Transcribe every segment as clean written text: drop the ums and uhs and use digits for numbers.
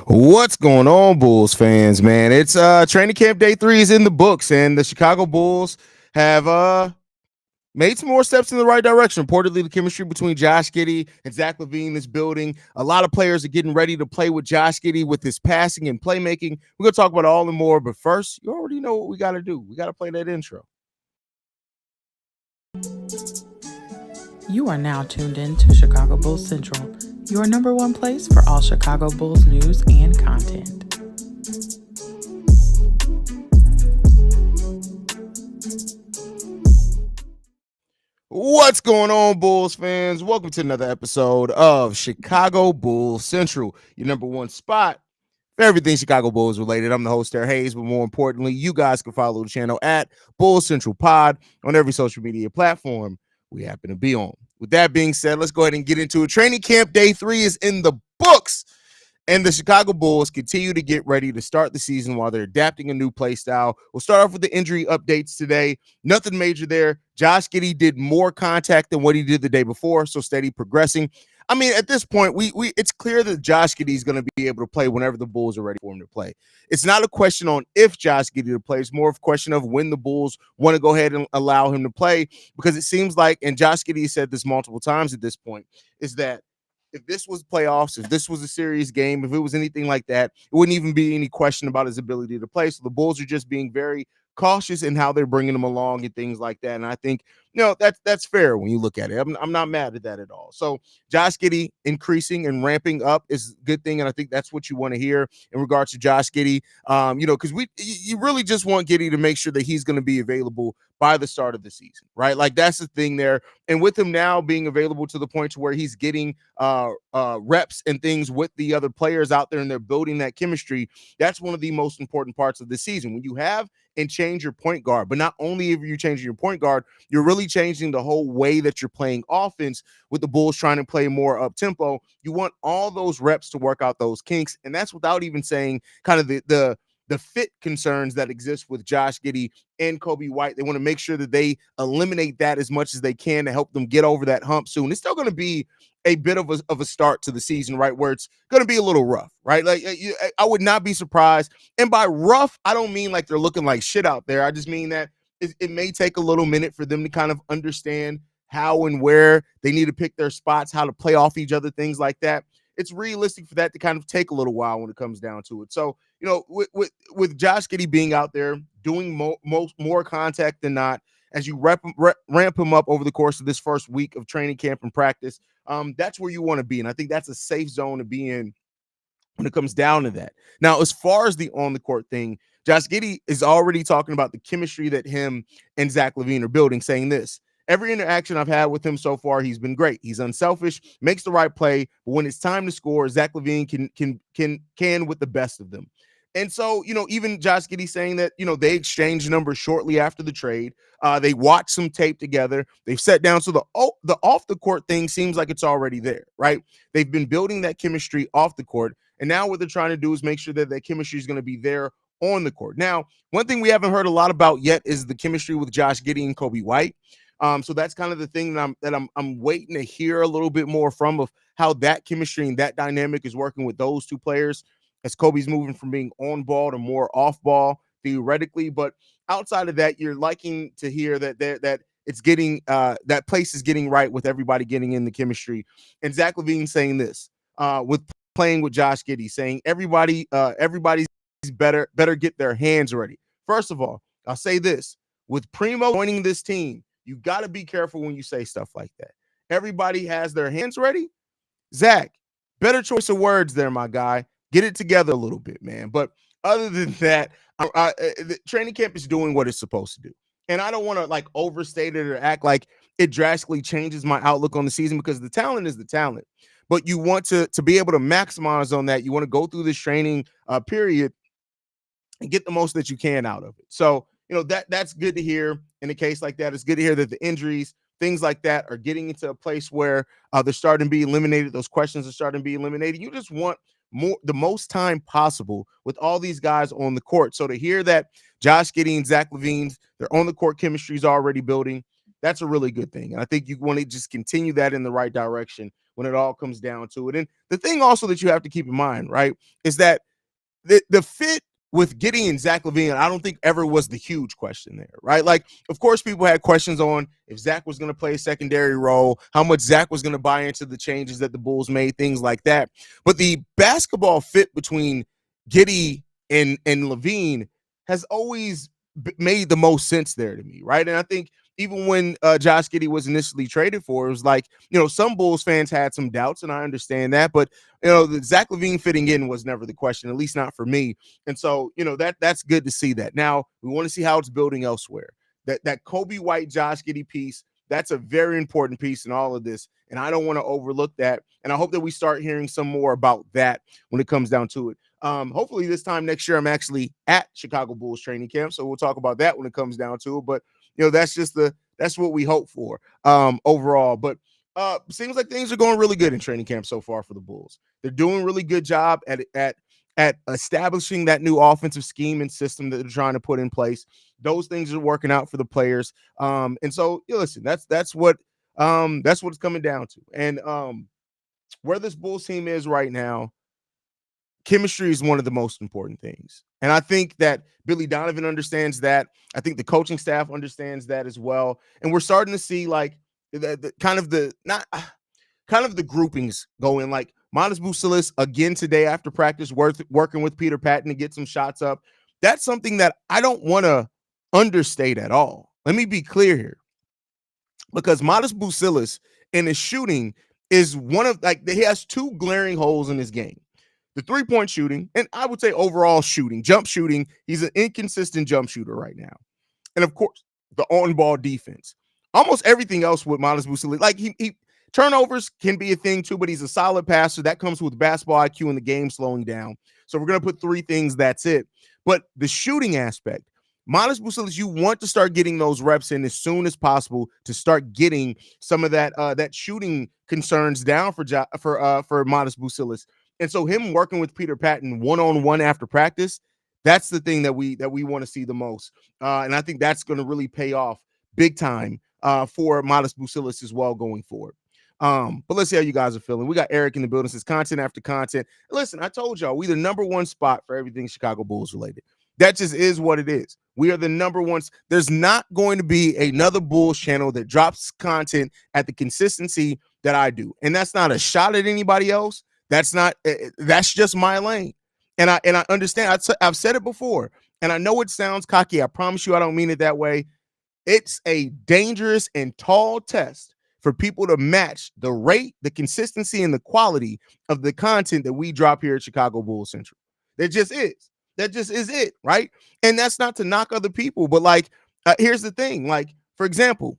What's going on, Bulls fans, man? It's training camp day 3 is in the books, and the Chicago Bulls have made some more steps in the right direction. Reportedly, the chemistry between Josh Giddey and Zach LaVine is building. A lot of players are getting ready to play with Josh Giddey with his passing and playmaking. We're gonna talk about all and more, but first, you already know what we gotta do. We gotta play that intro. You are now tuned in to Chicago Bulls Central, your number one place for all Chicago Bulls news and content. What's going on, Bulls fans? Welcome to another episode of Chicago Bulls Central, your number one spot for everything Chicago Bulls related. I'm the host there, Haize, but more importantly, you guys can follow the channel at Bulls Central Pod on every social media platform we happen to be on. With that being said, let's go ahead and get into it. Training camp day 3 is in the books, and the Chicago Bulls continue to get ready to start the season while they're adapting a new play style. We'll start off with the injury updates today. Nothing major there. Josh Giddey did more contact than what he did the day before, so steady progressing. I mean, at this point, we it's clear that Josh Giddey is going to be able to play whenever the Bulls are ready for him to play. It's not a question on if Josh Giddey to play. It's more of a question of when the Bulls want to go ahead and allow him to play, because it seems like, and Josh Giddey said this multiple times at this point, is that if this was playoffs, if this was a serious game, if it was anything like that, it wouldn't even be any question about his ability to play. So the Bulls are just being very cautious in how they're bringing him along and things like that. And I think, that's fair when you look at it. I'm not mad at that at all. So Josh Giddey increasing and ramping up is a good thing. And I think that's what you want to hear in regards to Josh Giddey. Because you really just want Giddey to make sure that he's going to be available by the start of the season, right? Like, that's the thing there. And with him now being available to the point to where he's getting reps and things with the other players out there and they're building that chemistry, that's one of the most important parts of the season. When you have and change your point guard, but not only are you changing your point guard, you're really changing the whole way that you're playing offense. With the Bulls trying to play more up tempo, you want all those reps to work out those kinks, and that's without even saying kind of the fit concerns that exist with Josh Giddey and Kobe White. They want to make sure that they eliminate that as much as they can to help them get over that hump soon. It's still going to be a bit of a start to the season, right, where it's going to be a little rough, right? Like, I would not be surprised. And by rough, I don't mean like they're looking like shit out there. I just mean that it may take a little minute for them to kind of understand how and where they need to pick their spots, how to play off each other, things like that. It's realistic for that to kind of take a little while when it comes down to it. So, with Josh Giddey being out there doing more contact than not, as you ramp him up over the course of this first week of training camp and practice, that's where you want to be. And I think that's a safe zone to be in when it comes down to that. Now, as far as the on-the-court thing, Josh Giddey is already talking about the chemistry that him and Zach LaVine are building, saying this: every interaction I've had with him so far, he's been great. He's unselfish, makes the right play, but when it's time to score, Zach LaVine can with the best of them. And so, even Josh Giddey saying that, they exchanged numbers shortly after the trade. They watched some tape together. They've sat down. So the off the court thing seems like it's already there, right? They've been building that chemistry off the court. And now what they're trying to do is make sure that that chemistry is going to be there on the court. Now, one thing we haven't heard a lot about yet is the chemistry with Josh Giddey and Kobe White. So that's kind of the thing that I'm waiting to hear a little bit more from, of how that chemistry and that dynamic is working with those two players, as Kobe's moving from being on ball to more off ball theoretically. But outside of that, you're liking to hear that it's getting that place is getting right with everybody getting in the chemistry. And Zach LaVine saying this with playing with Josh Giddey, saying everybody's better get their hands ready. First of all, I'll say this: with Primo joining this team, you got to be careful when you say stuff like that. Everybody has their hands ready. Zach, better choice of words there, my guy. Get it together a little bit, man. But other than that, the training camp is doing what it's supposed to do. And I don't want to like overstate it or act like it drastically changes my outlook on the season, because the talent is the talent. But you want to be able to maximize on that. You want to go through this training period and get the most that you can out of it. So, that's good to hear in a case like that. It's good to hear that the injuries, things like that, are getting into a place where they're starting to be eliminated. Those questions are starting to be eliminated. You just want the most time possible with all these guys on the court. So to hear that Josh Giddey and Zach LaVine, their on the court chemistry is already building, that's a really good thing. And I think you want to just continue that in the right direction when it all comes down to it. And the thing also that you have to keep in mind, right, is that the fit with Giddey and Zach LaVine, I don't think ever was the huge question there, right? Like, of course, people had questions on if Zach was going to play a secondary role, how much Zach was going to buy into the changes that the Bulls made, things like that. But the basketball fit between Giddey and LaVine has always made the most sense there to me, right? And I think even when Josh Giddey was initially traded for, it was like, some Bulls fans had some doubts, and I understand that. But, the Zach LaVine fitting in was never the question, at least not for me. And so, that's good to see that. Now, we want to see how it's building elsewhere. That Kobe White, Josh Giddey piece, that's a very important piece in all of this, and I don't want to overlook that. And I hope that we start hearing some more about that when it comes down to it. Hopefully this time next year, I'm actually at Chicago Bulls training camp, so we'll talk about that when it comes down to it. But that's what we hope for overall. But seems like things are going really good in training camp so far for the Bulls. They're doing a really good job at establishing that new offensive scheme and system that they're trying to put in place. Those things are working out for the players. And so listen, that's what it's coming down to. And where this Bulls team is right now, chemistry is one of the most important things. And I think that Billy Donovan understands that. I think the coaching staff understands that as well. And we're starting to see like the kind of the groupings going, like Manas Bucelis again today after practice, working with Peter Patton to get some shots up. That's something that I don't want to understate at all. Let me be clear here. Because Manas Bucelis in his shooting is one of, like, he has two glaring holes in his game. The three-point shooting, and I would say overall shooting, jump shooting, he's an inconsistent jump shooter right now. And, of course, the on-ball defense. Almost everything else with Manas Bucelis, like he turnovers can be a thing too, but he's a solid passer. That comes with basketball IQ and the game slowing down. So we're going to put three things, that's it. But the shooting aspect, Manas Bucelis, you want to start getting those reps in as soon as possible to start getting some of that shooting concerns down for Manas Bucelis. And so him working with Peter Patton one-on-one after practice, that's the thing that we want to see the most. And I think that's going to really pay off big time for Manas Bucelis as well going forward. But let's see how you guys are feeling. We got Eric in the building, says content after content. Listen, I told y'all we the number one spot for everything Chicago Bulls related. That just is what it is. We are the number one. There's not going to be another Bulls channel that drops content at the consistency that I do. And that's not a shot at anybody else. That's just my lane. And I understand. I've said it before, and I know it sounds cocky. I promise you I don't mean it that way. It's a dangerous and tall test for people to match the rate, the consistency, and the quality of the content that we drop here at Chicago Bulls Central. That just is. That just is it, right? And that's not to knock other people, but like, here's the thing. Like, for example,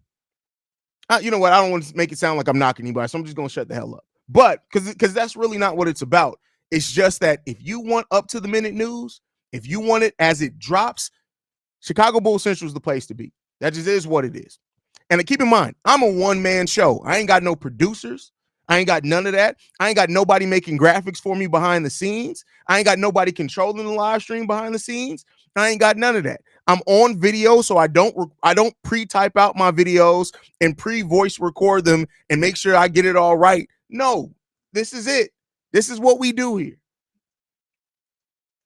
you know what? I don't want to make it sound like I'm knocking anybody, so I'm just going to shut the hell up. But because that's really not what it's about. It's just that if you want up-to-the-minute news, if you want it as it drops, Chicago Bulls Central is the place to be. That just is what it is. And keep in mind, I'm a one-man show. I ain't got no producers. I ain't got none of that. I ain't got nobody making graphics for me behind the scenes. I ain't got nobody controlling the live stream behind the scenes. I ain't got none of that. I'm on video, so I don't pre-type out my videos and pre-voice record them and make sure I get it all right. No, this is it. This is what we do here.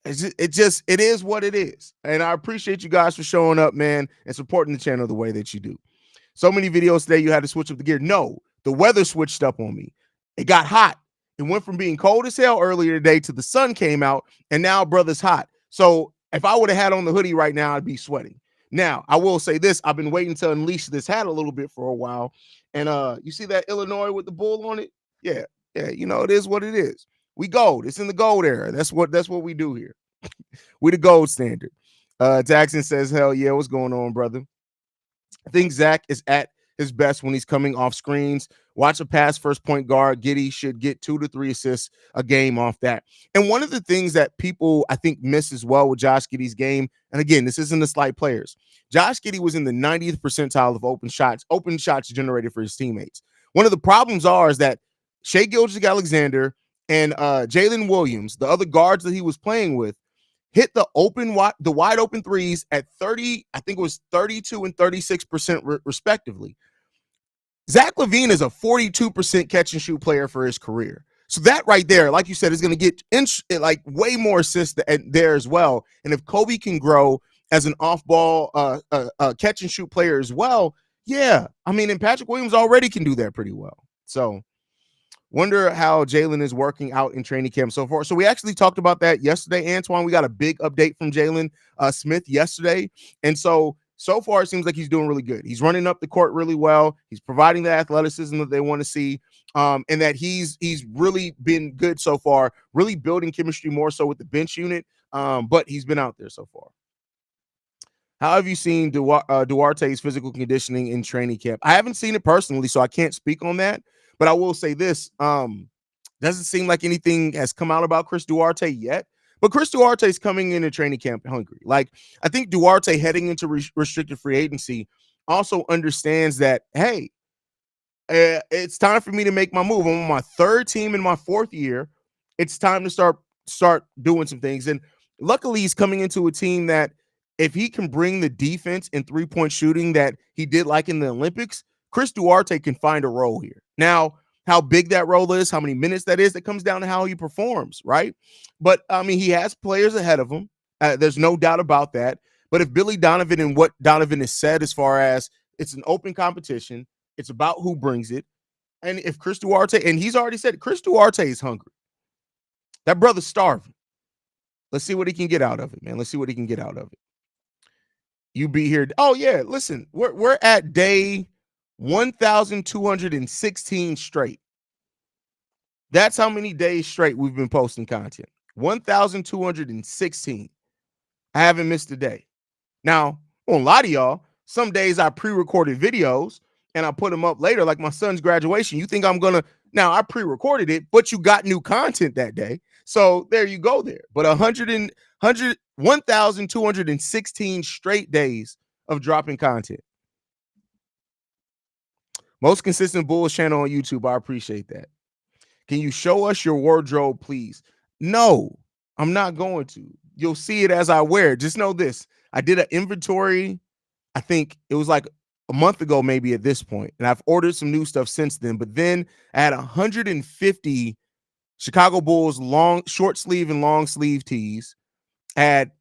It is what it is. And I appreciate you guys for showing up, man, and supporting the channel the way that you do. So many videos today you had to switch up the gear. No, the weather switched up on me. It got hot. It went from being cold as hell earlier today to the sun came out, and now brother's hot. So if I would have had on the hoodie right now, I'd be sweating. Now, I will say this. I've been waiting to unleash this hat a little bit for a while. And you see that Illinois with the bull on it? Yeah, it is what it is. We gold. It's in the gold era. That's what we do here. We the gold standard. Jackson says, hell yeah, what's going on, brother? I think Zach is at his best when he's coming off screens. Watch a pass first point guard. Giddey should get 2 to 3 assists a game off that. And one of the things that people, I think, miss as well with Josh Giddey's game, and again, this isn't a slight players. Josh Giddey was in the 90th percentile of open shots generated for his teammates. One of the problems is that Shai Gilgeous-Alexander and Jalen Williams, the other guards that he was playing with, hit the wide open threes at 30, I think it was 32 and 36% respectively. Zach LaVine is a 42% catch and shoot player for his career. So that right there, like you said, is going to get like way more assists there as well. And if Kobe can grow as an off-ball catch and shoot player as well, yeah, I mean, and Patrick Williams already can do that pretty well. So wonder how Jalen is working out in training camp so far. So we actually talked about that yesterday, Antoine. We got a big update from Jalen Smith yesterday. And so far, it seems like he's doing really good. He's running up the court really well. He's providing the athleticism that they want to see, and that he's really been good so far, really building chemistry more so with the bench unit, but he's been out there so far. How have you seen Duarte's physical conditioning in training camp? I haven't seen it personally, so I can't speak on that. But I will say this: doesn't seem like anything has come out about Chris Duarte yet. But Chris Duarte is coming into training camp hungry. Like, I think Duarte heading into restricted free agency also understands that, hey, it's time for me to make my move. I'm on my third team in my fourth year. It's time to start doing some things. And luckily, he's coming into a team that, if he can bring the defense and three-point shooting that he did like in the Olympics, Chris Duarte can find a role here. Now, how big that role is, how many minutes that is, that comes down to how he performs, right? But, I mean, he has players ahead of him. There's no doubt about that. But if Billy Donovan and what Donovan has said as far as it's an open competition, it's about who brings it. And if Chris Duarte, and he's already said, Chris Duarte is hungry. That brother's starving. Let's see what he can get out of it, man. Let's see what he can get out of it. You be here. Oh, yeah. Listen, we're at day 1,216 straight. That's how many days straight we've been posting content. 1,216. I haven't missed a day. Now, I won't lie to y'all. Some days I pre-recorded videos and I put them up later, like my son's graduation. You think I'm going to, now I pre-recorded it, but you got new content that day. So there you go there. But 1,216 straight days of dropping content. Most consistent Bulls channel on YouTube. I appreciate that. Can you show us your wardrobe, please? No, I'm not going to. You'll see it as I wear it. Just know this. I did an inventory. I think it was like a month ago, maybe at this point. And I've ordered some new stuff since then. But then I had 150 Chicago Bulls short sleeve and long sleeve tees. I had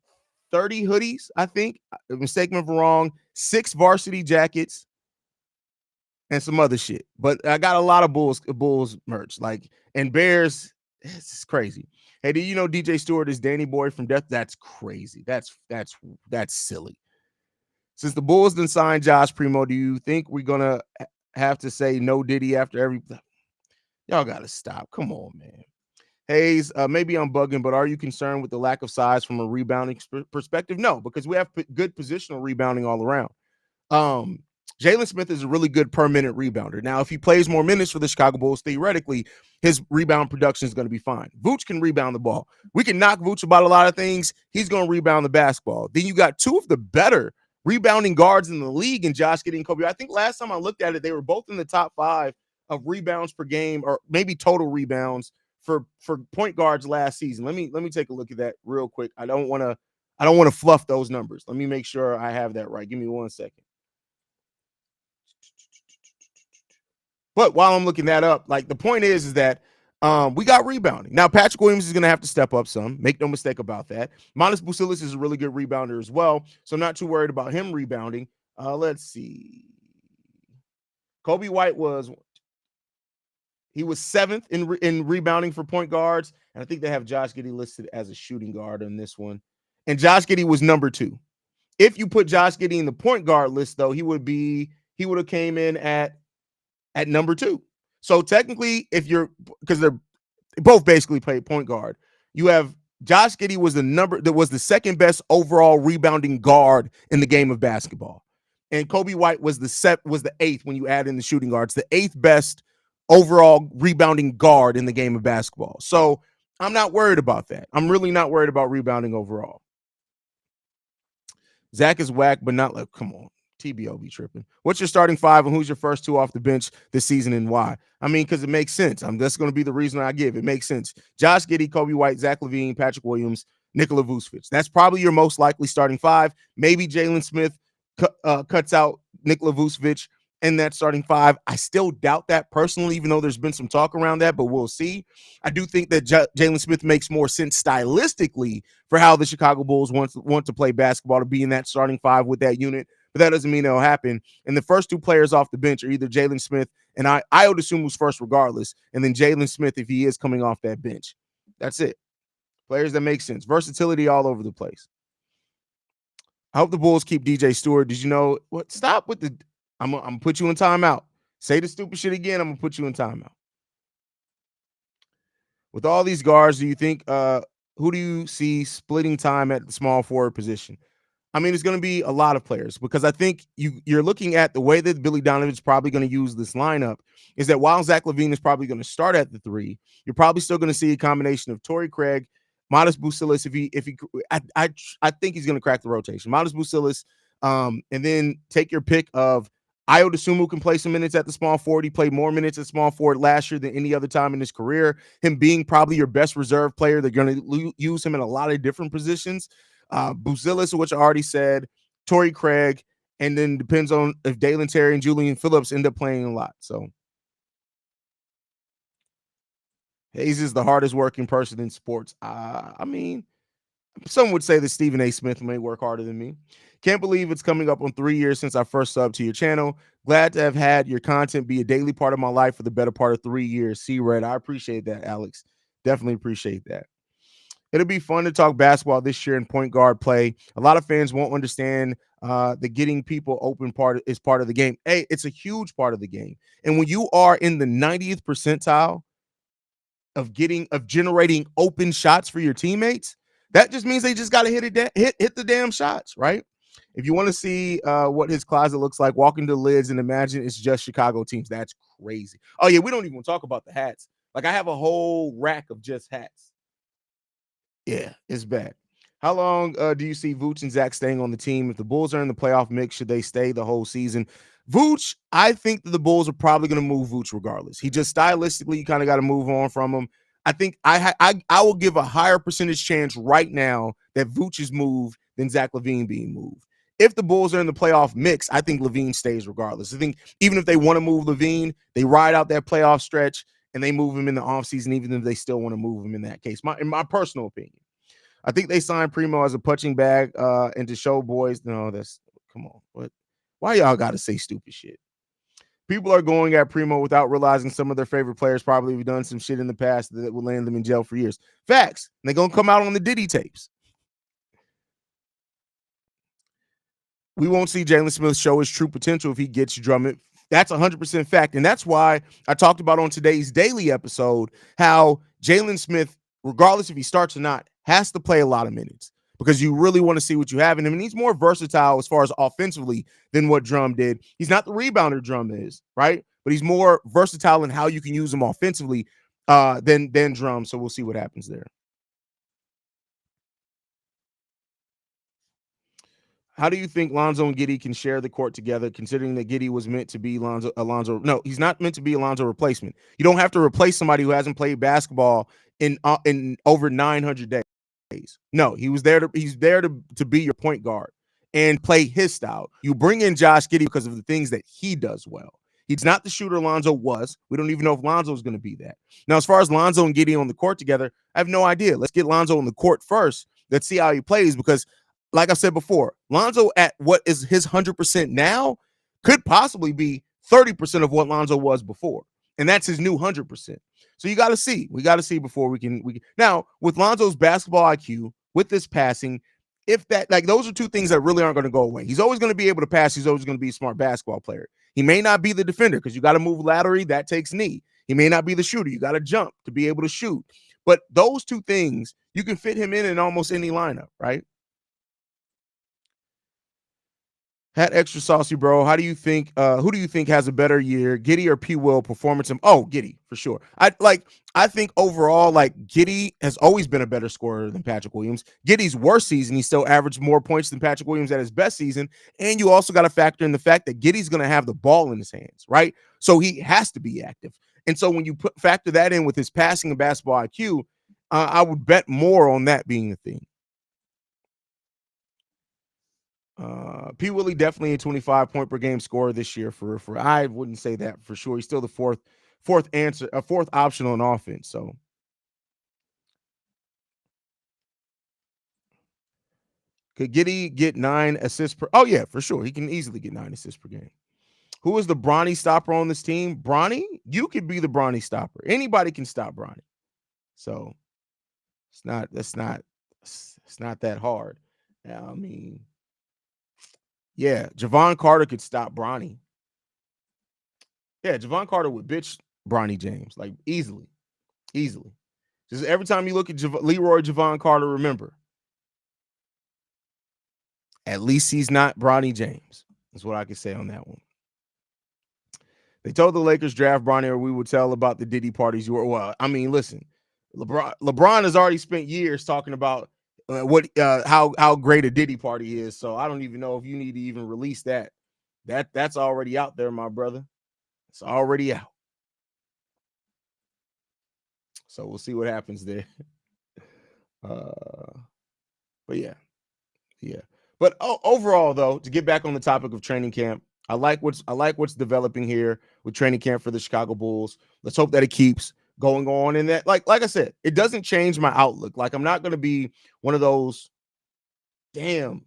30 hoodies, I think. Mistake me if I'm wrong. 6 varsity jackets and some other shit. But I got a lot of Bulls merch. Like, and Bears, it's crazy. Hey, do you know DJ Stewart is Danny Boy from Death? That's crazy. That's silly. Since the Bulls didn't sign Josh Primo, do you think we're gonna have to say no Giddey after every? Y'all gotta stop. Come on, man. Haize, maybe I'm bugging, but are you concerned with the lack of size from a rebounding perspective? No, because we have good positional rebounding all around. Jalen Smith is a really good per-minute rebounder. Now, if he plays more minutes for the Chicago Bulls, theoretically, his rebound production is going to be fine. Vooch can rebound the ball. We can knock Vooch about a lot of things. He's going to rebound the basketball. Then you got two of the better rebounding guards in the league in Josh Giddey and Kobe. I think last time I looked at it, they were both in the top 5 of rebounds per game, or maybe total rebounds for point guards last season. Let me take a look at that real quick. I don't want to fluff those numbers. Let me make sure I have that right. Give me 1 second. But while I'm looking that up, like, the point is that we got rebounding. Now, Patrick Williams is going to have to step up some. Make no mistake about that. Manas Busilis is a really good rebounder as well, so I'm not too worried about him rebounding. Let's see. Kobe White was 7th in rebounding for point guards, and I think they have Josh Giddey listed as a shooting guard on this one. And Josh Giddey was number 2. If you put Josh Giddey in the point guard list, though, he would have came in at number 2. So technically, because they're both basically play point guard, you have Josh Giddey was the second best overall rebounding guard in the game of basketball, and Kobe White was the 8th when you add in the shooting guards, the 8th best overall rebounding guard in the game of basketball. So I'm not worried about that. I'm really not worried about rebounding overall. Zach is whack, but not like, come on. TBO be tripping. What's your starting 5 and who's your first 2 off the bench this season and why? I mean, because it makes sense. That's going to be the reason I give. It makes sense. Josh Giddey, Kobe White, Zach LaVine, Patrick Williams, Nikola Vucevic. That's probably your most likely starting 5. Maybe Jalen Smith cuts out Nikola Vucevic in that starting five. I still doubt that personally, even though there's been some talk around that, but we'll see. I do think that Jalen Smith makes more sense stylistically for how the Chicago Bulls want to play basketball, to be in that starting five with that unit, but that doesn't mean it'll happen. And the first two players off the bench are either Jalen Smith, and I would assume who's first regardless, and then Jalen Smith if he is coming off that bench. That's it. Players that make sense. Versatility all over the place. I hope the Bulls keep DJ Stewart. Did you know what? Stop with the. I'm gonna put you in timeout. Say the stupid shit again. I'm gonna put you in timeout. With all these guards, do you think who do you see splitting time at the small forward position? I mean, it's going to be a lot of players, because I think you're looking at the way that Billy Donovan's probably going to use this lineup is that while Zach LaVine is probably going to start at the three, you're probably still going to see a combination of Torrey Craig, Modest Bucilis. I think he's going to crack the rotation. Modest Bucilis, and then take your pick of Ayo Dosunmu can play some minutes at the small forward. He played more minutes at small forward last year than any other time in his career. Him being probably your best reserve player, they're going to use him in a lot of different positions. Bucilis, which I already said, Torrey Craig, and then depends on if Dalen Terry and Julian Phillips end up playing a lot. So Haize is the hardest working person in sports. I mean, some would say that Stephen A. Smith may work harder than me. Can't believe it's coming up on 3 years since I first subbed to your channel. Glad to have had your content be a daily part of my life for the better part of 3 years. See, Red, I appreciate that, Alex. Definitely appreciate that. It'll be fun to talk basketball this year in point guard play. A lot of fans won't understand the getting people open part is part of the game. Hey, it's a huge part of the game. And when you are in the 90th percentile of generating open shots for your teammates, that just means they just got to hit the damn shots, right? If you want to see what his closet looks like, walk into the lids and imagine it's just Chicago teams. That's crazy. Oh yeah, we don't even talk about the hats. Like, I have a whole rack of just hats. Yeah, it's bad. How long do you see Vooch and Zach staying on the team? If the Bulls are in the playoff mix, should they stay the whole season? Vooch, I think that the Bulls are probably going to move Vooch regardless. He just stylistically, you kind of got to move on from him. I think I will give a higher percentage chance right now that Vooch is moved than Zach LaVine being moved. If the Bulls are in the playoff mix, I think LaVine stays regardless. I think even if they want to move LaVine, they ride out that playoff stretch and they move him in the offseason, even if they still want to move him in that case. In my personal opinion. I think they signed Primo as a punching bag and to show boys. No, come on. What? Why y'all got to say stupid shit? People are going at Primo without realizing some of their favorite players probably have done some shit in the past that will land them in jail for years. Facts. And they're going to come out on the Giddey tapes. We won't see Jalen Smith show his true potential if he gets Drummond. That's 100% fact. And that's why I talked about on today's daily episode how Jalen Smith, regardless if he starts or not, has to play a lot of minutes because you really want to see what you have in him. And he's more versatile as far as offensively than what Drum did. He's not the rebounder Drum is, right? But he's more versatile in how you can use him offensively than Drum. So we'll see what happens there. How do you think Lonzo and Giddey can share the court together, considering that Giddey was meant to be Alonzo? No, he's not meant to be Alonzo replacement. You don't have to replace somebody who hasn't played basketball in over 900 days. No, he's there to be your point guard and play his style. You bring in Josh Giddey because of the things that he does well. He's not the shooter Lonzo was. We don't even know if Lonzo is going to be that. Now, as far as Lonzo and Giddey on the court together, I have no idea. Let's get Lonzo on the court first. Let's see how he plays because, like I said before, Lonzo at what is his 100% now could possibly be 30% of what Lonzo was before. And that's his new 100%. So you got to see. We got to see before we can. Now, with Lonzo's basketball IQ, with this passing, if that, like, those are two things that really aren't going to go away. He's always going to be able to pass. He's always going to be a smart basketball player. He may not be the defender because you got to move laterally. That takes knee. He may not be the shooter. You got to jump to be able to shoot. But those two things, you can fit him in almost any lineup, right? Hat extra saucy, bro. How do you think? Who do you think has a better year, Giddey or P. Will performance? Giddey for sure. I think overall, like, Giddey has always been a better scorer than Patrick Williams. Giddey's worst season, he still averaged more points than Patrick Williams at his best season. And you also got to factor in the fact that Giddey's going to have the ball in his hands, right? So he has to be active. And so when you factor that in with his passing and basketball IQ, I would bet more on that being the thing. P. Willie definitely a 25-point per game scorer this year. For I wouldn't say that for sure. He's still the fourth answer, a fourth option on offense. So could Giddey get 9 assists per? Oh yeah, for sure. He can easily get 9 assists per game. Who is the Bronny stopper on this team? Bronny, you could be the Bronny stopper. Anybody can stop Bronny. So it's not that hard. I mean, yeah, Javon Carter could stop Bronny. Yeah, Javon Carter would bitch Bronny James like easily. Just every time you look at Leroy Javon Carter, remember, at least he's not Bronny James. That's what I can say on that one. They told the Lakers draft Bronny, or we would tell about the Giddey parties. Well, I mean, listen, LeBron has already spent years talking about how great a Giddey party is. So I don't even know if you need to even release that. That's already out there, my brother. It's already out. So we'll see what happens there. But yeah. But overall, though, to get back on the topic of training camp, I like what's developing here with training camp for the Chicago Bulls. Let's hope that it keeps going on, and that, like I said, it doesn't change my outlook. Like, I'm not going to be one of those. Damn,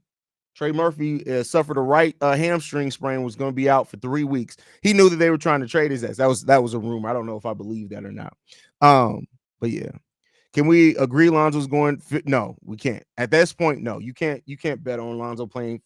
Trey Murphy suffered a right hamstring sprain, was going to be out for 3 weeks. He knew that they were trying to trade his ass. That was a rumor. I don't know if I believe that or not. But yeah. Can we agree Lonzo's going? No, we can't. At this point, no, you can't bet on Lonzo playing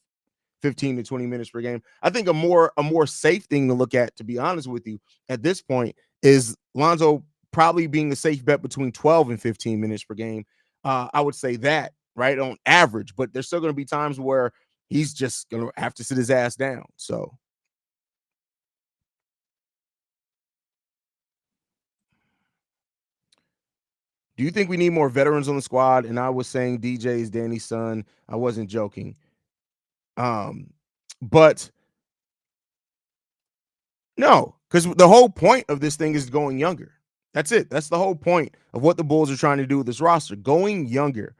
15 to 20 minutes per game. I think a more safe thing to look at, to be honest with you, at this point, is Lonzo probably being the safe bet between 12 and 15 minutes per game. I would say that, right, on average, but there's still going to be times where he's just going to have to sit his ass down. So do you think we need more veterans on the squad? And I was saying DJ is Danny's son. I wasn't joking. But no, because the whole point of this thing is going younger. That's it. That's the whole point of what the Bulls are trying to do with this roster. Going younger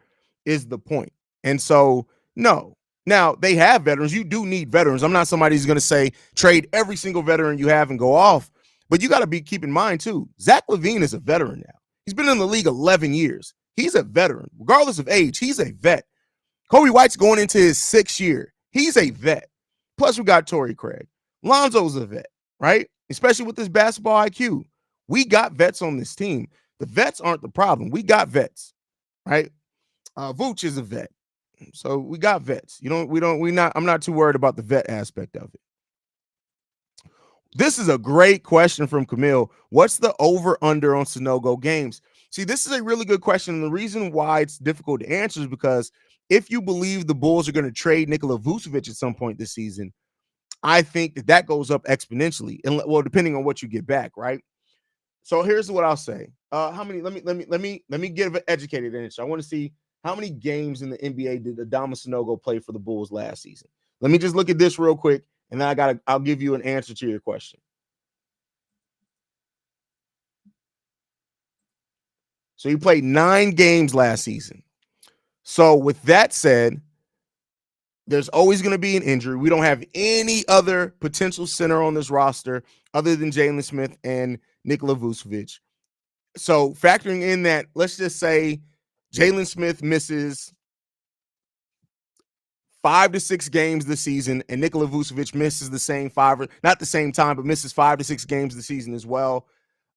is the point. And so, no. Now, they have veterans. You do need veterans. I'm not somebody who's going to say trade every single veteran you have and go off. But you got to keep in mind, too, Zach LaVine is a veteran now. He's been in the league 11 years. He's a veteran. Regardless of age, he's a vet. Kobe White's going into his 6th year. He's a vet. Plus, we got Torrey Craig. Lonzo's a vet, right? Especially with this basketball IQ. We got vets on this team. The vets aren't the problem. We got vets, right? Vooch is a vet. So we got vets. I'm not too worried about the vet aspect of it. This is a great question from Camille. What's the over-under on Sanogo games? See, this is a really good question. And the reason why it's difficult to answer is because if you believe the Bulls are going to trade Nikola Vucevic at some point this season, I think that goes up exponentially. And well, depending on what you get back, right? So here's what I'll say. How many? Let me get an educated answer. I want to see how many games in the NBA did Adama Sanogo play for the Bulls last season. Let me just look at this real quick, and then I'll give you an answer to your question. So he played 9 games last season. So with that said, there's always going to be an injury. We don't have any other potential center on this roster other than Jalen Smith and Nikola Vucevic. So factoring in that, let's just say Jalen Smith misses 5 to 6 games this season, and Nikola Vucevic misses the same 5, not the same time, but misses 5 to 6 games this season as well.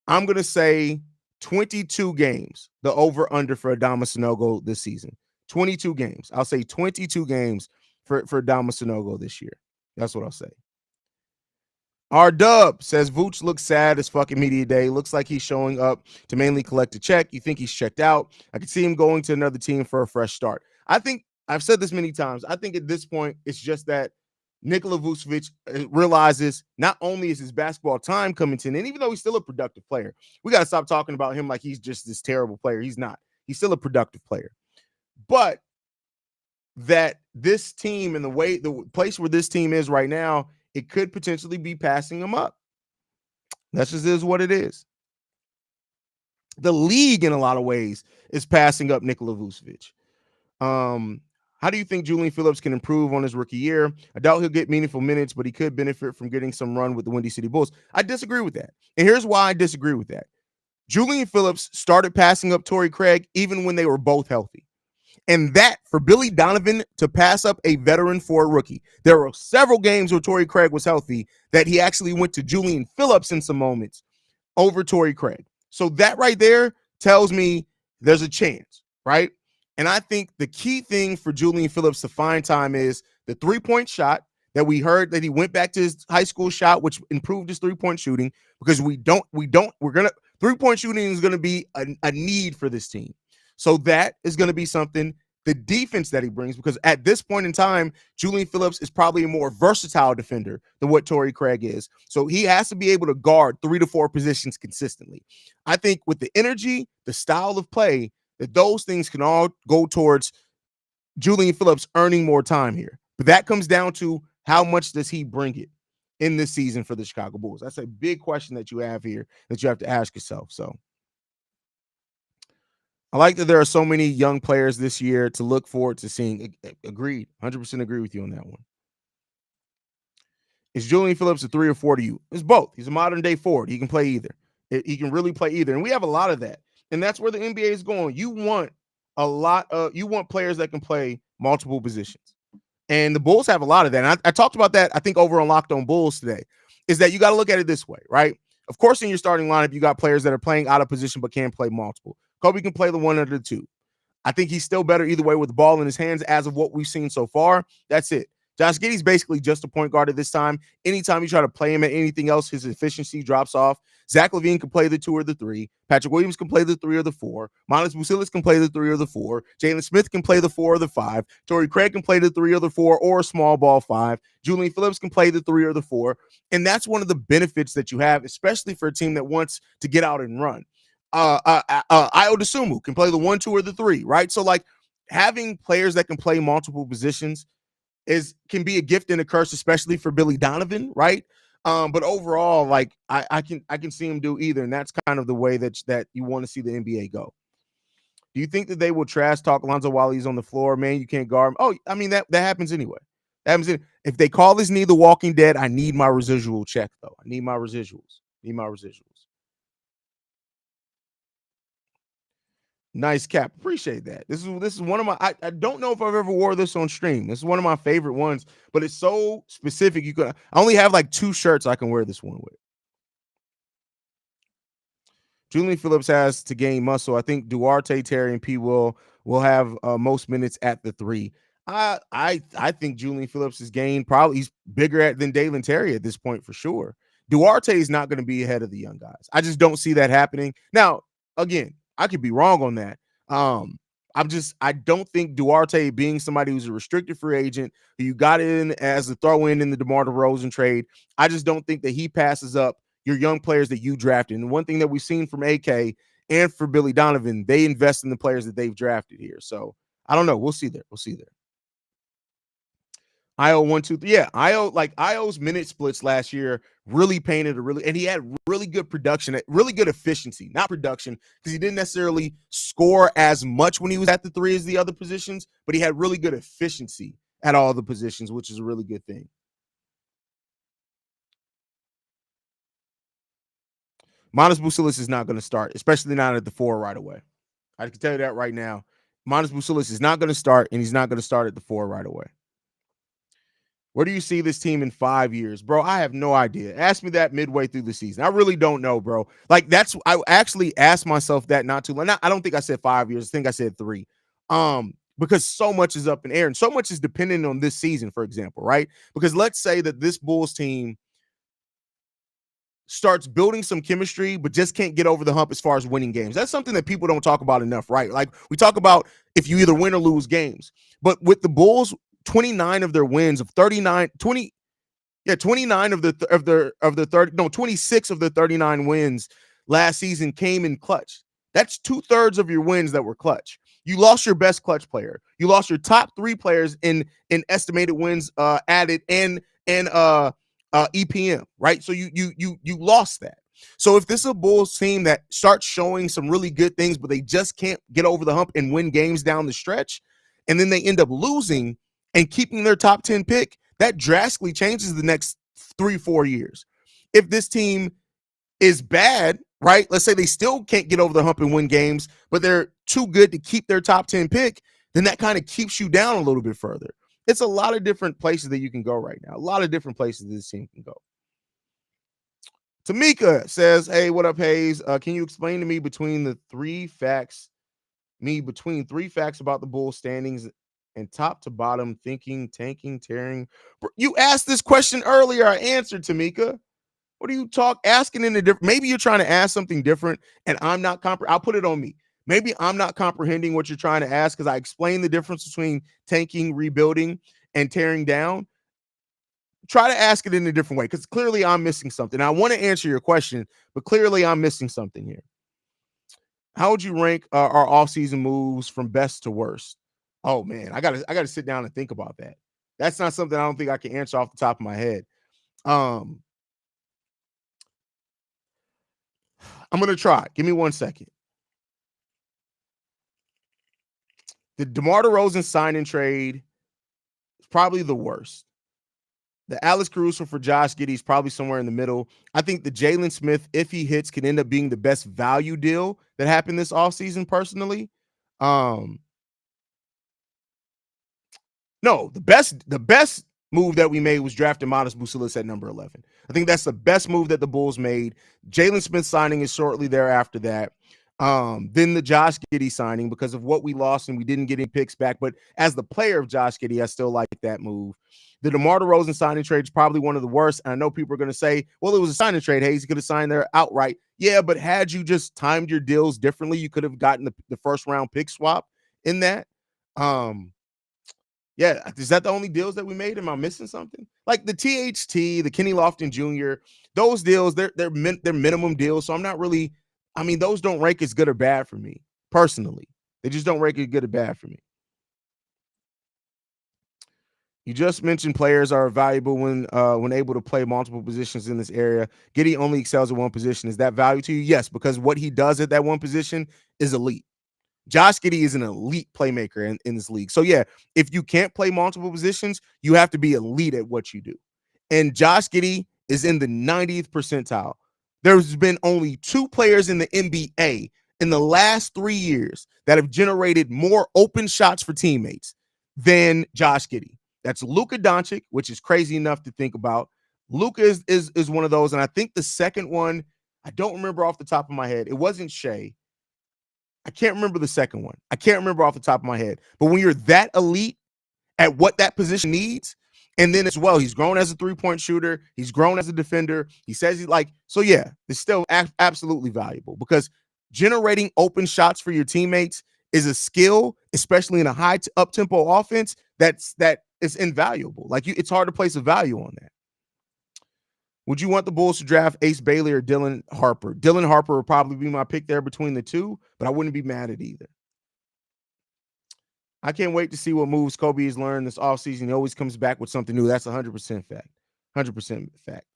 I'm going to say 22 games, the over-under for Adama Sanogo this season. 22 games. I'll say 22 games for Adama Sanogo this year. That's what I'll say. R Dub says Vooch looks sad as fucking media day. Looks like he's showing up to mainly collect a check. You think he's checked out? I could see him going to another team for a fresh start. I think I've said this many times. I think at this point, it's just that Nikola Vucevic realizes not only is his basketball time coming to an end, even though he's still a productive player, we got to stop talking about him like he's just this terrible player. He's not. He's still a productive player. But that this team and the place where this team is right now, it could potentially be passing him up. That just is what it is. The league, in a lot of ways, is passing up Nikola Vucevic. How do you think Julian Phillips can improve on his rookie year? I doubt he'll get meaningful minutes, but he could benefit from getting some run with the Windy City Bulls. I disagree with that. And here's why I disagree with that. Julian Phillips started passing up Torrey Craig even when they were both healthy. And that for Billy Donovan to pass up a veteran for a rookie. There were several games where Torrey Craig was healthy that he actually went to Julian Phillips in some moments over Torrey Craig. So that right there tells me there's a chance, right? And I think the key thing for Julian Phillips to find time is the three-point shot that we heard that he went back to his high school shot, which improved his three-point three-point shooting is going to be a need for this team. So that is going to be something. The defense that he brings, because at this point in time, Julian Phillips is probably a more versatile defender than what Torrey Craig is. So he has to be able to guard 3 to 4 positions consistently. I think with the energy, the style of play, that those things can all go towards Julian Phillips earning more time here. But that comes down to how much does he bring it in this season for the Chicago Bulls? That's a big question that you have here that you have to ask yourself. So I like that there are so many young players this year to look forward to seeing. Agreed. 100% agree with you on that one. Is Julian Phillips a 3 or 4 to you? It's both. He's a modern day forward. He can play either. He can really play either. And we have a lot of that. And that's where the NBA is going. You want players that can play multiple positions. And the Bulls have a lot of that. And I talked about that, I think, over on Locked On Bulls today, is that you got to look at it this way, right? Of course, in your starting lineup, you got players that are playing out of position but can play multiple. Kobe can play the 1 or the 2. I think he's still better either way with the ball in his hands as of what we've seen so far. That's it. Josh Giddey's basically just a point guard at this time. Anytime you try to play him at anything else, his efficiency drops off. Zach LaVine can play the 2 or the 3. Patrick Williams can play the 3 or the 4. Manas Busilis can play the 3 or the 4. Jalen Smith can play the 4 or the 5. Torrey Craig can play the 3 or the 4 or a small ball 5. Julian Phillips can play the 3 or the 4. And that's one of the benefits that you have, especially for a team that wants to get out and run. Ayo Dosunmu can play the 1, 2, or the 3, right? So like having players that can play multiple positions can be a gift and a curse, especially for Billy Donovan, right? But overall, like I can see him do either, and that's kind of the way that you want to see the NBA go. Do you think that they will trash talk Lonzo while he's on the floor? Man, you can't guard him. Oh, I mean that happens anyway. That happens if they call his knee the Walking Dead. I need my residual check though. I need my residuals. Nice cap. Appreciate that. This is one of my I don't know if I've ever wore this on stream. This is one of my favorite ones, but it's so specific. I only have like 2 shirts I can wear this one with. Julian Phillips has to gain muscle. I think Duarte, Terry, and P will have most minutes at the 3. I think Julian Phillips has gained he's bigger than Dalen Terry at this point for sure. Duarte is not going to be ahead of the young guys. I just don't see that happening. Now, again, I could be wrong on that. I don't think Duarte being somebody who's a restricted free agent who you got in as a throw in the DeMar DeRozan trade. I just don't think that he passes up your young players that you drafted. And one thing that we've seen from AK and for Billy Donovan, they invest in the players that they've drafted here. So I don't know. We'll see there. Io 1, 2, 3. Yeah, Io's minute splits last year really painted and he had really good production, really good efficiency, not production, because he didn't necessarily score as much when he was at the 3 as the other positions, but he had really good efficiency at all the positions, which is a really good thing. Manas Busilis is not going to start, especially not at the 4 right away. I can tell you that right now. Manas Busilis is not going to start, and he's not going to start at the 4 right away. Where do you see this team in 5 years? Bro, I have no idea. Ask me that midway through the season. I really don't know, bro. Like I actually asked myself that not too long. I don't think I said 5 years. I think I said 3. Because so much is up in air and so much is dependent on this season, for example, right? Because let's say that this Bulls team starts building some chemistry, but just can't get over the hump as far as winning games. That's something that people don't talk about enough, right? Like we talk about if you either win or lose games, but with the Bulls, 29 of their wins of 39, 20, yeah, 29 of the 30, no, 26 of the 39 wins last season came in clutch. That's 2/3 of your wins that were clutch. You lost your best clutch player. You lost your top 3 players in estimated wins added and EPM, right? So you lost that. So if this is a Bulls team that starts showing some really good things, but they just can't get over the hump and win games down the stretch, and then they end up losing and keeping their top 10 pick, that drastically changes the next 3-4 years. If this team is bad, right? Let's say they still can't get over the hump and win games, but they're too good to keep their top 10 pick, then that kind of keeps you down a little bit further. It's a lot of different places that you can go right now. A lot of different places this team can go. Tamika says, hey, what up, Haize? Can you explain to me between three facts about the Bulls standings and top to bottom, thinking, tanking, tearing? You asked this question earlier. I answered, Tamika. What are you asking in a different? Maybe you're trying to ask something different, and I'm not I'll put it on me. Maybe I'm not comprehending what you're trying to ask because I explained the difference between tanking, rebuilding, and tearing down. Try to ask it in a different way because clearly I'm missing something. I want to answer your question, but clearly I'm missing something here. How would you rank our offseason moves from best to worst? Oh man, I gotta sit down and think about that. That's not something I don't think I can answer off the top of my head. I'm gonna try. Give me 1 second. The DeMar DeRozan sign-in trade is probably the worst. The Alex Caruso for Josh Giddey is probably somewhere in the middle. I think the Jalen Smith, if he hits, can end up being the best value deal that happened this offseason, personally. No, the best move that we made was drafting Modest Bucelis at number 11. I think that's the best move that the Bulls made. Jalen Smith signing is shortly thereafter that. Then the Josh Giddey signing because of what we lost and we didn't get any picks back. But as the player of Josh Giddey, I still like that move. The DeMar DeRozan signing trade is probably one of the worst. And I know people are going to say, well, it was a signing trade. Haize, you could have signed there outright. Yeah, but had you just timed your deals differently, you could have gotten the first round pick swap in that. Yeah, is that the only deals that we made? Am I missing something? Like the THT, the Kenny Lofton Jr., those deals, they're minimum deals. So I'm not really, I mean, those don't rank as good or bad for me personally. They just don't rank as good or bad for me. You just mentioned players are valuable when able to play multiple positions in this area. Giddey only excels at one position. Is that value to you? Yes, because what he does at that one position is elite. Josh Giddey is an elite playmaker in this league. So, yeah, if you can't play multiple positions, you have to be elite at what you do. And Josh Giddey is in the 90th percentile. There's been only 2 players in the NBA in the last 3 years that have generated more open shots for teammates than Josh Giddey. That's Luka Doncic, which is crazy enough to think about. Luka is one of those. And I think the second one, I don't remember off the top of my head. It wasn't Shea. I can't remember the second one. I can't remember off the top of my head. But when you're that elite at what that position needs, and then as well, he's grown as a three-point shooter. He's grown as a defender. He says so yeah, it's still absolutely valuable because generating open shots for your teammates is a skill, especially in a high up-tempo offense, that is invaluable. It's hard to place a value on that. Would you want the Bulls to draft Ace Bailey or Dylan Harper? Dylan Harper would probably be my pick there between the two, but I wouldn't be mad at either. I can't wait to see what moves Kobe has learned this offseason. He always comes back with something new. That's 100% fact. 100% fact.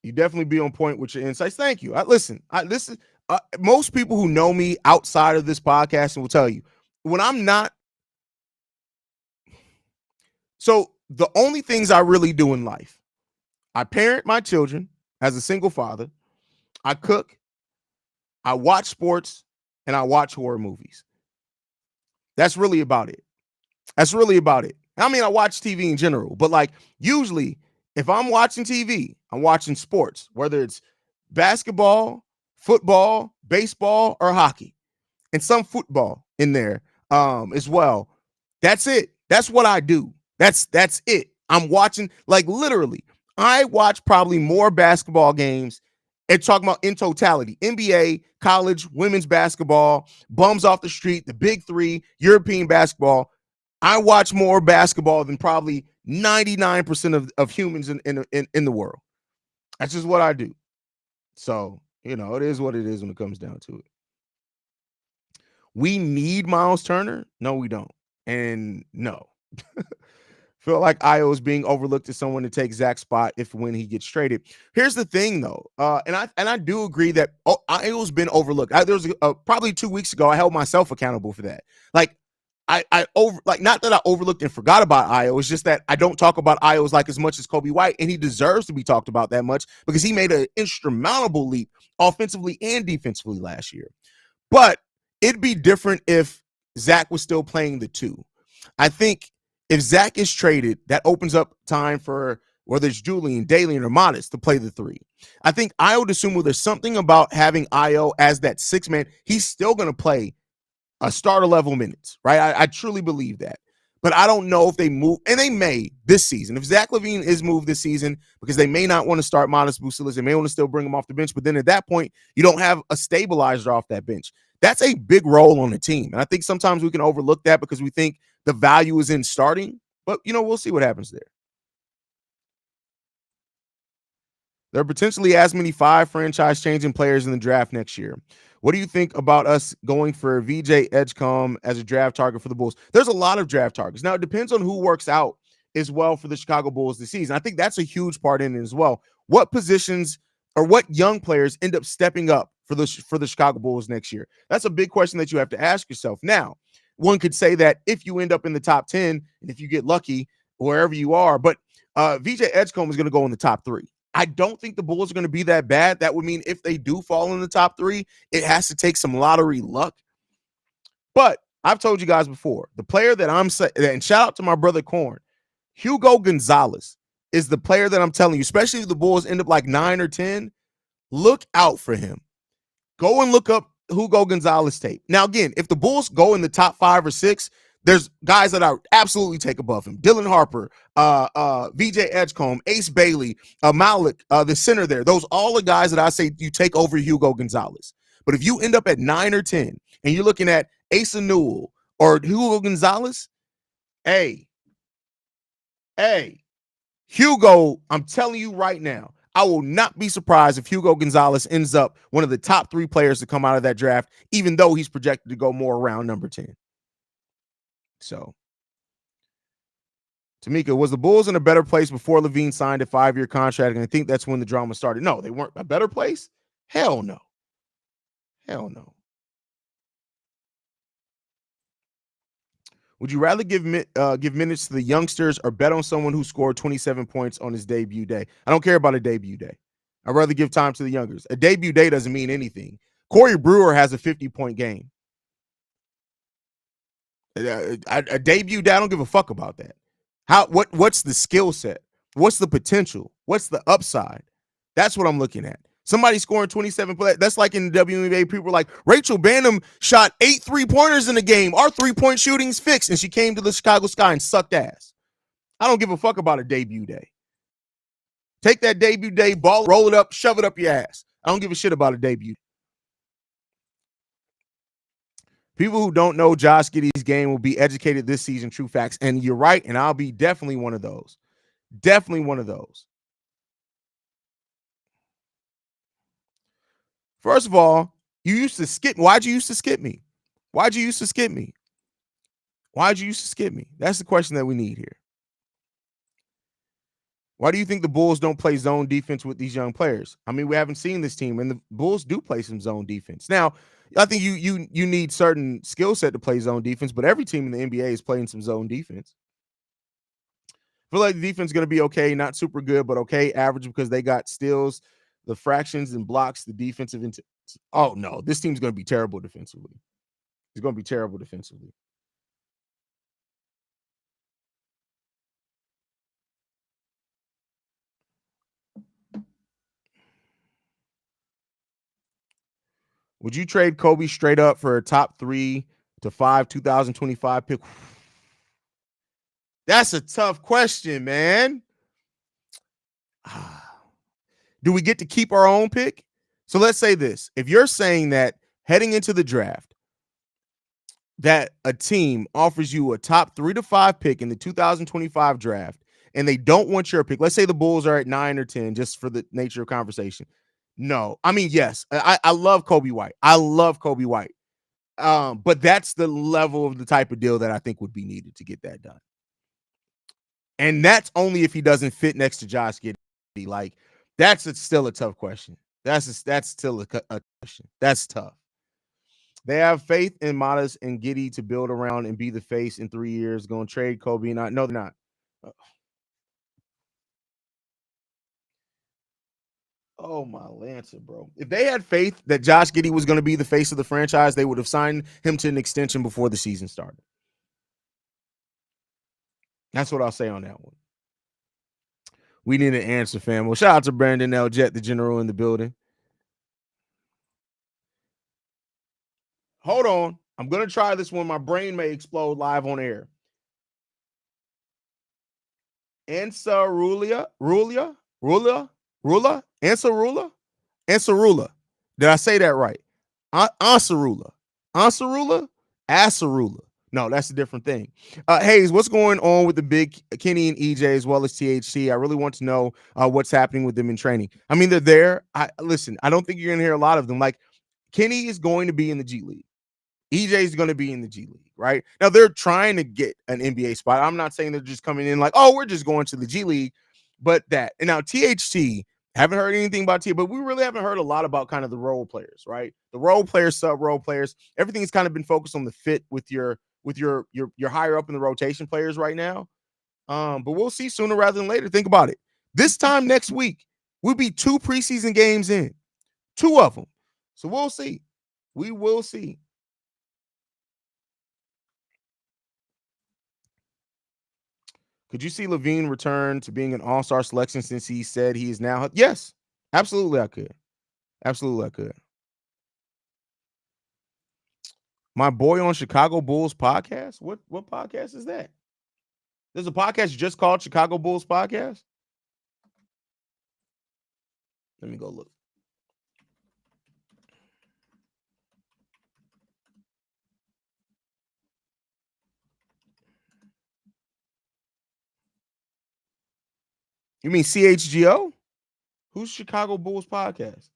You definitely be on point with your insights. Thank you. Most people who know me outside of this podcast and will tell you, when I'm not. So the only things I really do in life, I parent my children as a single father. I cook, I watch sports, and I watch horror movies. That's really about it. I mean, I watch TV in general, but usually if I'm watching TV, I'm watching sports, whether it's basketball, football, baseball, or hockey, and some football in there as well. That's it. That's what I do. That's it. I'm watching, literally, I watch probably more basketball games and talking about in totality, NBA, college, women's basketball, bums off the street, the big 3, European basketball. I watch more basketball than probably 99% of humans in the world. That's just what I do. So, it is what it is when it comes down to it. We need Miles Turner? No, we don't. And no. Feel like Io is being overlooked as someone to take Zach's spot if when he gets traded. Here's the thing, though, and I do agree that Io's been overlooked. There was probably 2 weeks ago, I held myself accountable for that. Like not that I overlooked and forgot about Io. It's just that I don't talk about Io's like as much as Kobe White, and he deserves to be talked about that much because he made an insurmountable leap offensively and defensively last year. But it'd be different if Zach was still playing the 2. I think if Zach is traded, that opens up time for whether it's Julian, Dalian, or Modest to play the 3. I think Io DeSumo, there's something about having Io as that 6-man. He's still going to play a starter level minutes, right? I truly believe that. But I don't know if they move, and they may this season. If Zach LaVine is moved this season, because they may not want to start Modest Bucelis, they may want to still bring him off the bench. But then at that point, you don't have a stabilizer off that bench. That's a big role on the team. And I think sometimes we can overlook that because we think the value is in starting. But, we'll see what happens there. There are potentially as many 5 franchise-changing players in the draft next year. What do you think about us going for VJ Edgecombe as a draft target for the Bulls? There's a lot of draft targets. Now, it depends on who works out as well for the Chicago Bulls this season. I think that's a huge part in it as well. What positions or what young players end up stepping up for the Chicago Bulls next year? That's a big question that you have to ask yourself. Now, one could say that if you end up in the top 10 and if you get lucky wherever you are, but VJ Edgecombe is going to go in the top 3. I don't think the Bulls are going to be that bad. That would mean if they do fall in the top 3, it has to take some lottery luck. But I've told you guys before, the player that I'm saying, and shout out to my brother Korn, Hugo Gonzalez is the player that I'm telling you, especially if the Bulls end up like 9 or 10, look out for him. Go and look up Hugo Gonzalez tape. Now, again, if the Bulls go in the top 5 or 6, there's guys that I absolutely take above him. Dylan Harper, VJ Edgecombe, Ace Bailey, Malik, the center there. Those all the guys that I say you take over Hugo Gonzalez. But if you end up at 9 or 10 and you're looking at Asa Newell or Hugo Gonzalez, hey, Hugo, I'm telling you right now, I will not be surprised if Hugo Gonzalez ends up one of the top 3 players to come out of that draft, even though he's projected to go more around number 10. So, Tamika, was the Bulls in a better place before LaVine signed a 5-year contract? And I think that's when the drama started. No, they weren't a better place. Hell no. Hell no. Would you rather give minutes to the youngsters or bet on someone who scored 27 points on his debut day? I don't care about a debut day. I'd rather give time to the youngsters. A debut day doesn't mean anything. Corey Brewer has a 50-point game. A debut day, I don't give a fuck about that. What's the skill set? What's the potential? What's the upside? That's what I'm looking at. Somebody scoring 27 plays. That's like in the WNBA, people were like, Rachel Banham shot 8 3-pointers in the game. Our 3-point shooting's fixed. And she came to the Chicago Sky and sucked ass. I don't give a fuck about a debut day. Take that debut day, ball, roll it up, shove it up your ass. I don't give a shit about a debut. People who don't know Josh Giddey's game will be educated this season, true facts. And you're right, and I'll be definitely one of those. Definitely one of those. First of all, you used to skip. Why'd you used to skip me? Why'd you used to skip me? Why'd you used to skip me? That's the question that we need here. Why do you think the Bulls don't play zone defense with these young players? I mean, we haven't seen this team, and the Bulls do play some zone defense. Now, I think you need certain skill set to play zone defense, but every team in the NBA is playing some zone defense. I feel like the defense is going to be okay, not super good, but okay, average because they got steals, the fractions and blocks, the defensive. Oh, no, this team's going to be terrible defensively. It's going to be terrible defensively. Would you trade Kobe straight up for a top 3 to 5 2025 pick? That's a tough question, man. Do we get to keep our own pick? So let's say this. If you're saying that heading into the draft, that a team offers you a top 3 to 5 pick in the 2025 draft, and they don't want your pick, let's say the Bulls are at 9 or 10, just for the nature of conversation. No, I mean, yes, I love Kobe White. I love Kobe White. But that's the level of the type of deal that I think would be needed to get that done. And that's only if he doesn't fit next to Josh Giddey. Like, still a tough question. That's still a question. That's tough. They have faith in Modest and Giddey to build around and be the face in 3 years. Going to trade Kobe? Not, no, they're not. Oh my Lancer, bro! If they had faith that Josh Giddey was going to be the face of the franchise, they would have signed him to an extension before the season started. That's what I'll say on that one. We need an answer, fam. Well, shout out to Brandon L. Jet, the general in the building. Hold on. I'm going to try this one. My brain may explode live on air. Ansarula. Did I say that right? Ansarula. Asarula. No, that's a different thing. Haize, what's going on with the big Kenny and EJ as well as THC? I really want to know what's happening with them in training. I mean, they're there. Listen, I don't think you're going to hear a lot of them. Like, Kenny is going to be in the G League. EJ is going to be in the G League, right? Now, they're trying to get an NBA spot. I'm not saying they're just coming in like, oh, we're just going to the G League, but that. And now THC, haven't heard anything about T, but we really haven't heard a lot about kind of the role players, right? The role players, sub role players, everything's kind of been focused on the fit with your higher up in the rotation players right now. But we'll see sooner rather than later. Think about it. This time next week, we'll be 2 preseason games in, 2 of them. So we'll see. We will see. Could you see LaVine return to being an all-star selection since he said he is now? Yes, absolutely I could. Absolutely I could. My boy on Chicago Bulls podcast? What podcast is that? There's a podcast just called Chicago Bulls Podcast? Let me go look. You mean CHGO? Who's Chicago Bulls Podcast?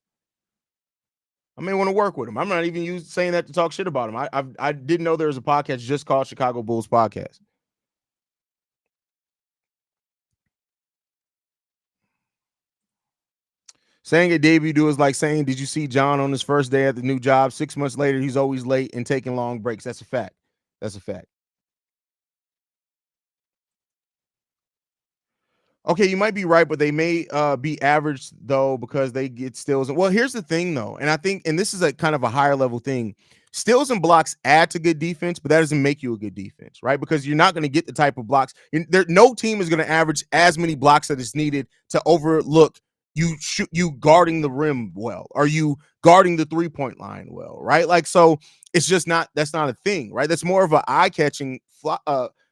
I may want to work with him. I'm not even saying that to talk shit about him. I didn't know there was a podcast just called Chicago Bulls Podcast. Saying a debut is like saying, did you see John on his first day at the new job? 6 months later, he's always late and taking long breaks. That's a fact. That's a fact. Okay, you might be right, but they may be average though because they get steals. Well, here's the thing though, and I think, and this is a kind of a higher level thing. Steals and blocks add to good defense, but that doesn't make you a good defense, right? Because you're not going to get the type of blocks. No team is going to average as many blocks that is needed to overlook you guarding the rim well, or you guarding the 3-point line well, right? Like, so it's just not, that's not a thing, right? That's more of an eye-catching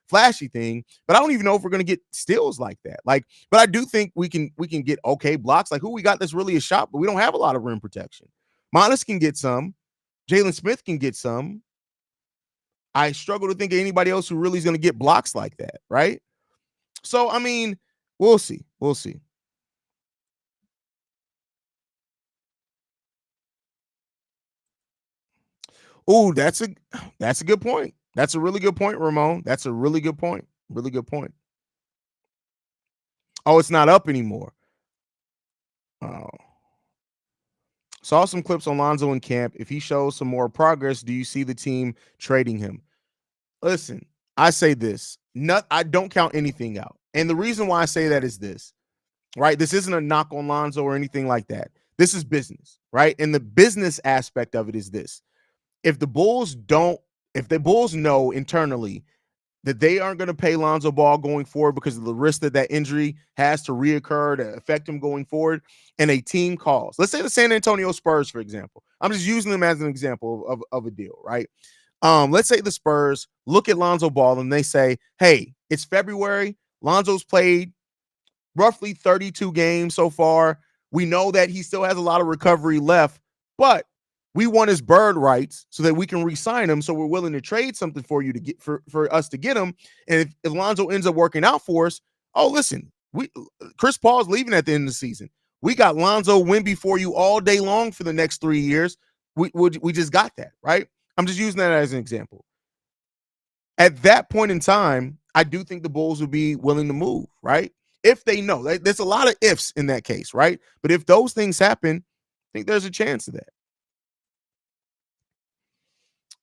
flashy thing, but I don't even know if we're going to get steals like that. Like, but I do think we can get okay blocks. Like, who we got that's really a shot, but we don't have a lot of rim protection. Modest can get some. Jalen Smith can get some. I struggle to think of anybody else who really is going to get blocks like that, right? So, I mean, we'll see. We'll see. Oh, that's a good point. That's a really good point, Ramon. That's a really good point. Really good point. Oh, it's not up anymore. Oh. Saw some clips on Lonzo in camp. If he shows some more progress, do you see the team trading him? Listen, I say this. I don't count anything out. And the reason why I say that is this, right? This isn't a knock on Lonzo or anything like that. This is business, right? And the business aspect of it is this. If the Bulls know internally that they aren't going to pay Lonzo Ball going forward because of the risk that injury has to reoccur to affect him going forward, and a team calls, let's say the San Antonio Spurs, for example. I'm just using them as an example of a deal, right? Let's say the Spurs look at Lonzo Ball and they say, hey, it's February. Lonzo's played roughly 32 games so far. We know that he still has a lot of recovery left, but we want his bird rights so that we can re-sign him. So we're willing to trade something for you to get for us to get him. And if Lonzo ends up working out for us, oh, listen, Chris Paul's leaving at the end of the season. We got Lonzo Wemby for you all day long for the next 3 years. We just got that, right? I'm just using that as an example. At that point in time, I do think the Bulls would be willing to move, right? If they know. There's a lot of ifs in that case, right? But if those things happen, I think there's a chance of that.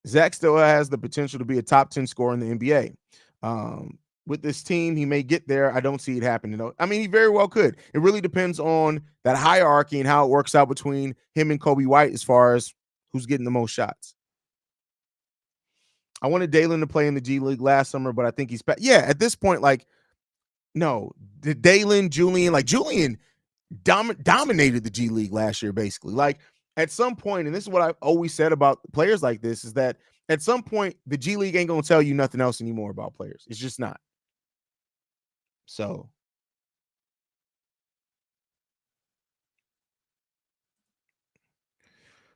Zach still has the potential to be a top 10 scorer in the NBA. With this team, he may get there. I don't see it happening, though. I mean, he very well could. It really depends on that hierarchy and how it works out between him and Kobe White as far as who's getting the most shots. I wanted Dalen to play in the G League last summer, but I think he's yeah, at this point, like, no, the Dalen, Julian dominated the G League last year, basically. Like, at some point, and this is what I've always said about players like this, is that at some point, the G League ain't gonna tell you nothing else anymore about players. It's just not. So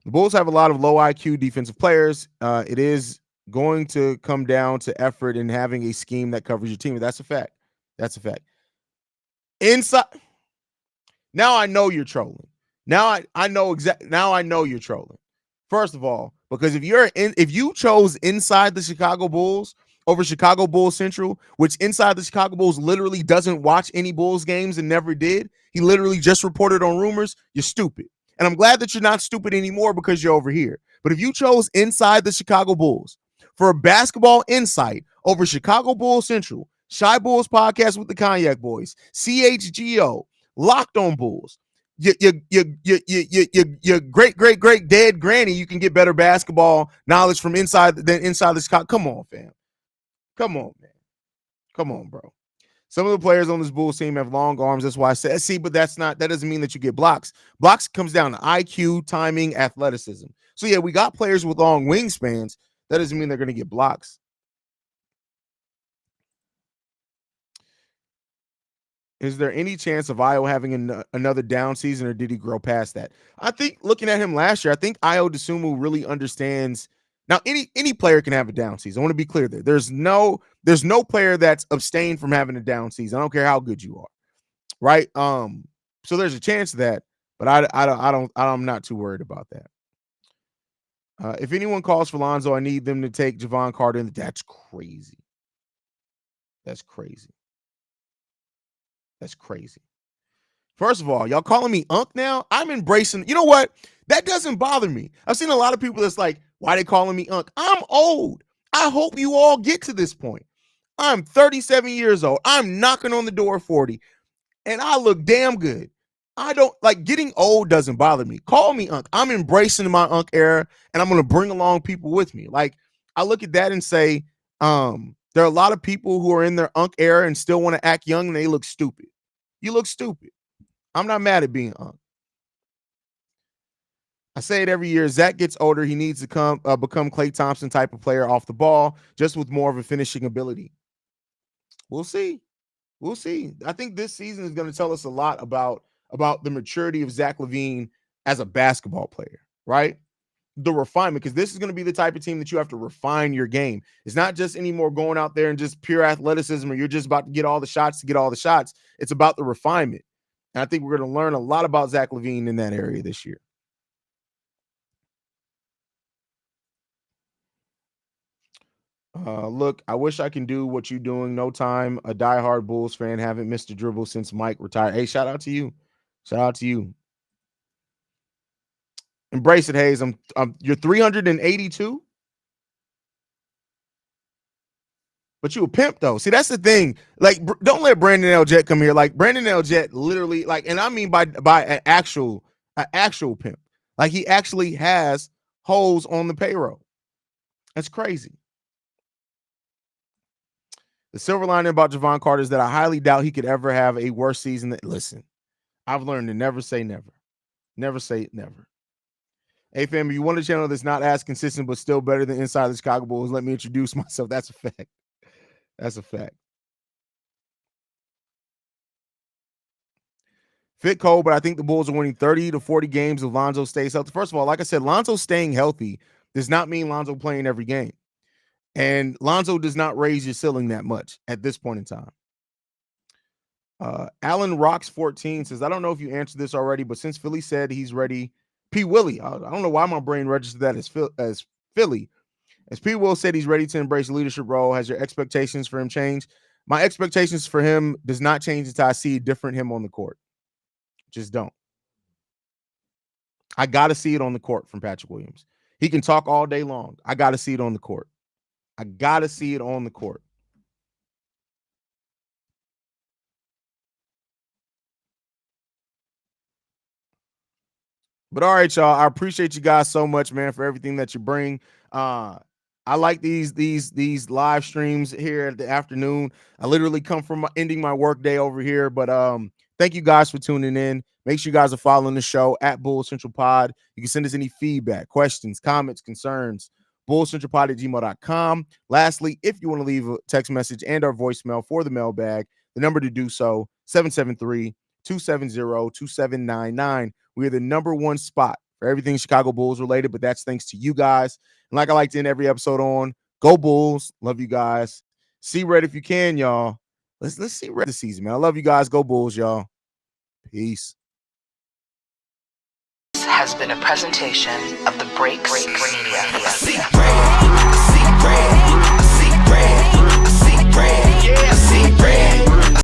the Bulls have a lot of low IQ defensive players. It is going to come down to effort and having a scheme that covers your team. That's a fact. That's a fact. Inside. Now I know you're trolling. Now I know exactly. Now I know you're trolling. First of all, because if you chose inside the Chicago Bulls over Chicago Bulls Central, which inside the Chicago Bulls literally doesn't watch any Bulls games and never did, he literally just reported on rumors, you're stupid. And I'm glad that you're not stupid anymore because you're over here. But if you chose inside the Chicago Bulls for a basketball insight over Chicago Bulls Central, Shy Bulls Podcast with the Cognac Boys, CHGO, Locked on Bulls, your great dead granny, you can get better basketball knowledge from inside than inside the Chicago. Come on, fam. Come on, man. Come on, bro. Some of the players on this Bulls team have long arms. That's why I said, see, but that doesn't mean that you get blocks. Blocks comes down to IQ, timing, athleticism. So yeah, we got players with long wingspans. That doesn't mean they're going to get blocks. Is there any chance of Io having another down season, or did he grow past that? I think looking at him last year, I think Io DeSumo really understands. Now, any player can have a down season. I want to be clear there. There's no player that's abstained from having a down season. I don't care how good you are, right? So there's a chance of that, but I'm not too worried about that. If anyone calls for Lonzo, I need them to take Javon Carter. That's crazy. That's crazy. That's crazy. First of all, y'all calling me Unc now? I'm embracing. You know what? That doesn't bother me. I've seen a lot of people that's like, why they calling me Unc? I'm old. I hope you all get to this point. I'm 37 years old. I'm knocking on the door of 40, and I look damn good. I don't like getting old. Doesn't bother me. Call me Unc. I'm embracing my Unc era, and I'm going to bring along people with me. Like, I look at that and say, there are a lot of people who are in their Unc era and still want to act young, and they look stupid. You look stupid. I'm not mad at being Unc. I say it every year. Zach gets older. He needs to become Klay Thompson type of player off the ball, just with more of a finishing ability. We'll see. We'll see. I think this season is going to tell us a lot about the maturity of Zach LaVine as a basketball player, right? The refinement, because this is going to be the type of team that you have to refine your game. It's not just anymore going out there and just pure athleticism, or you're just about to get all the shots to get all the shots. It's about the refinement. And I think we're going to learn a lot about Zach LaVine in that area this year. Look, I wish I can do what you're doing. No time. A diehard Bulls fan. Haven't missed a dribble since Mike retired. Hey, shout out to you. Shout out to you. Embrace it, Haize. You're 382. But you a pimp though. See, that's the thing. Like, don't let Brandon L. Jet come here. Like, Brandon L. Jet literally, like, and I mean by an actual pimp. Like, he actually has hoes on the payroll. That's crazy. The silver lining about Javon Carter is that I highly doubt he could ever have a worse season. Listen, I've learned to never say never. Never say never. Hey, fam, if you want a channel that's not as consistent but still better than Inside the Chicago Bulls, let me introduce myself. That's a fact. That's a fact. Fit cold, but I think the Bulls are winning 30 to 40 games if Lonzo stays healthy. First of all, like I said, Lonzo staying healthy does not mean Lonzo playing every game. And Lonzo does not raise your ceiling that much at this point in time. Alan Rocks 14 says, I don't know if you answered this already, but since Philly said he's ready, P. Willie, I don't know why my brain registered that as Philly. As P. Will said, he's ready to embrace a leadership role. Has your expectations for him changed? My expectations for him does not change until I see a different him on the court. Just don't. I got to see it on the court from Patrick Williams. He can talk all day long. I got to see it on the court. I got to see it on the court. But all right, y'all. I appreciate you guys so much, man, for everything that you bring. I like these live streams here at the afternoon. I literally come from ending my work day over here. But thank you guys for tuning in. Make sure you guys are following the show at Bull Central Pod. You can send us any feedback, questions, comments, concerns, bullcentralpod@gmail.com. Lastly, if you want to leave a text message and our voicemail for the mailbag, the number to do so, 773-270-2799. We are the number one spot for everything Chicago Bulls related, but that's thanks to you guys. And like I like to end every episode on, go Bulls. Love you guys. See red if you can, y'all. Let's see red this season, man. I love you guys. Go Bulls, y'all. Peace. This has been a presentation of the Breaks Media. I see red, I see red, I see red, I see red. Yeah.